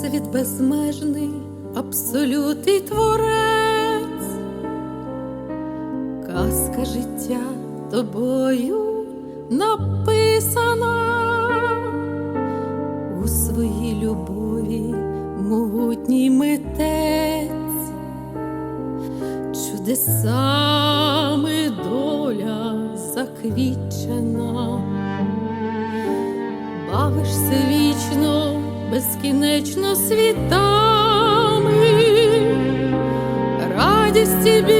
Всесвіт безмежний, абсолют і творець, казка життя тобою написана, у своїй любові могутній митець, чудесами доля заквітчена. Бавишся вічно, безкінечно світами, радість тобі